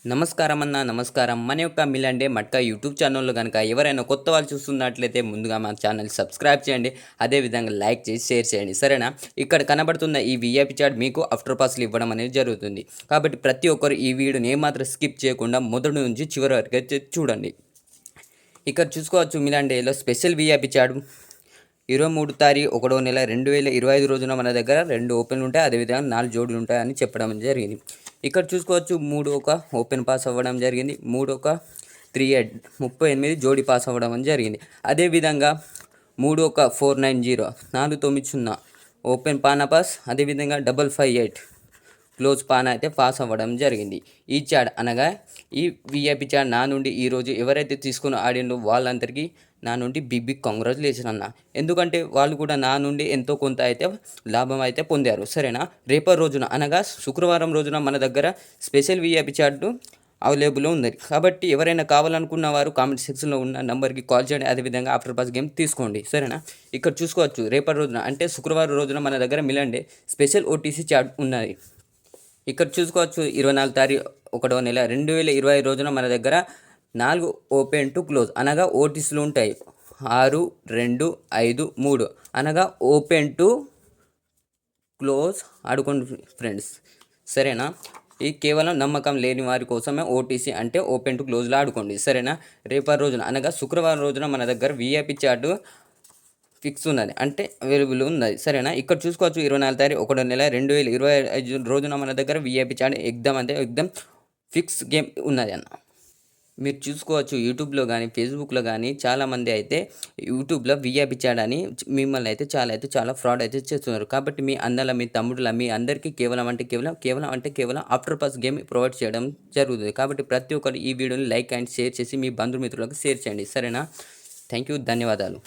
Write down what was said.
నమస్కారం అన్న నమస్కారం. మన యొక్క మిలండే మట్కా యూట్యూబ్ ఛానల్‌లో గనక ఎవరైనా కొత్త వాళ్ళు చూస్తున్నట్లయితే ముందుగా మా ఛానల్ సబ్స్క్రైబ్ చేయండి. అదేవిధంగా లైక్ చేసి షేర్ చేయండి. సరేనా? ఇక్కడ కనబడుతున్న ఈ వీఐపీ చాట్ మీకు ఆఫ్టర్ పాస్‌లు ఇవ్వడం అనేది జరుగుతుంది. కాబట్టి ప్రతి ఒక్కరు ఈ వీడియోని ఏమాత్రం స్కిప్ చేయకుండా మొదటి నుంచి చివరి వరకు అయితే చూడండి. ఇక్కడ చూసుకోవచ్చు మిలాండేలో స్పెషల్ వీఐపీ చాట్ 23 తారీఖు 1వ నెల 2025 రోజున మన దగ్గర 2 ఓపెన్లు ఉంటాయి. అదేవిధంగా 4 జోడులు ఉంటాయని చెప్పడం జరిగింది. ఇక్కడ చూసుకోవచ్చు 3 ఒక ఓపెన్ పాస్ అవ్వడం జరిగింది. 3 ఒక 38 జోడీ పాస్ అవ్వడం అని జరిగింది. అదేవిధంగా 3 ఒక 490 490 ఓపెన్ పానా పాస్, అదేవిధంగా 558 క్లోజ్ పాన్ అయితే పాస్ అవ్వడం జరిగింది. ఈ చాట్ అనగా ఈ వీఐపీ చాట్ నా నుండి ఈరోజు ఎవరైతే తీసుకుని ఆడిండో వాళ్ళందరికీ నా నుండి బిగ్ కంగ్రాచులేషన్ అన్న. ఎందుకంటే వాళ్ళు కూడా నా నుండి ఎంతో కొంత అయితే లాభం అయితే పొందారు. సరేనా? రేపటి రోజున అనగా శుక్రవారం రోజున మన దగ్గర స్పెషల్ వీఐపీ చాట్ అవైలబుల్ ఉంది. కాబట్టి ఎవరైనా కావాలనుకున్న వారు కామెంట్ సెక్షన్లో ఉన్న నెంబర్కి కాల్ చేయండి. అదేవిధంగా ఆఫ్టర్ పాస్ గేమ్ తీసుకోండి. సరేనా? ఇక్కడ చూసుకోవచ్చు రేపటి రోజున అంటే శుక్రవారం రోజున మన దగ్గర మిలండే స్పెషల్ ఓటీసీ చాట్ ఉన్నది. ఇక్కడ చూసుకోవచ్చు 24 తారీఖు 1వ నెల 2025 రోజున మన దగ్గర 4 ఓపెన్ టు క్లోజ్ అనగా ఓటీసీలు ఉంటాయి. 6, 2, 5, 3 అనగా ఓపెన్ టు క్లోజ్ ఆడుకోండి ఫ్రెండ్స్. సరేనా? ఇది కేవలం నమ్మకం లేని వారి కోసమే ఓటీసీ అంటే ఓపెన్ టు క్లోజ్లో ఆడుకోండి. సరేనా? రేపటి రోజున అనగా శుక్రవారం రోజున మన దగ్గర వీఐపీ చాట్ ఫిక్స్ ఉన్నది అంటే అవైలబుల్ ఉన్నది. సరేనా? ఇక్కడ చూసుకోవచ్చు 24 తారీఖు 1వ నెల 2025 రోజున మన దగ్గర వీఐపీ చాట్ ఎగ్దమ్ ఫిక్స్ గేమ్ ఉన్నది అన్న. మీరు చూసుకోవచ్చు యూట్యూబ్లో కానీ ఫేస్బుక్లో కానీ చాలామంది అయితే యూట్యూబ్లో వీఐపీ చాట్ అని మిమ్మల్ని అయితే చాలా ఫ్రాడ్ అయితే చేస్తున్నారు. కాబట్టి మీ అన్నల మీ తమ్ముడుల మీ అందరికీ కేవలం ఆఫ్టర్ పాస్ గేమ్ ప్రొవైడ్ చేయడం జరుగుతుంది. కాబట్టి ప్రతి ఒక్కరు ఈ వీడియోని లైక్ అండ్ షేర్ చేసి మీ బంధుమిత్రులకు షేర్ చేయండి. సరేనా? థ్యాంక్ యూ, ధన్యవాదాలు.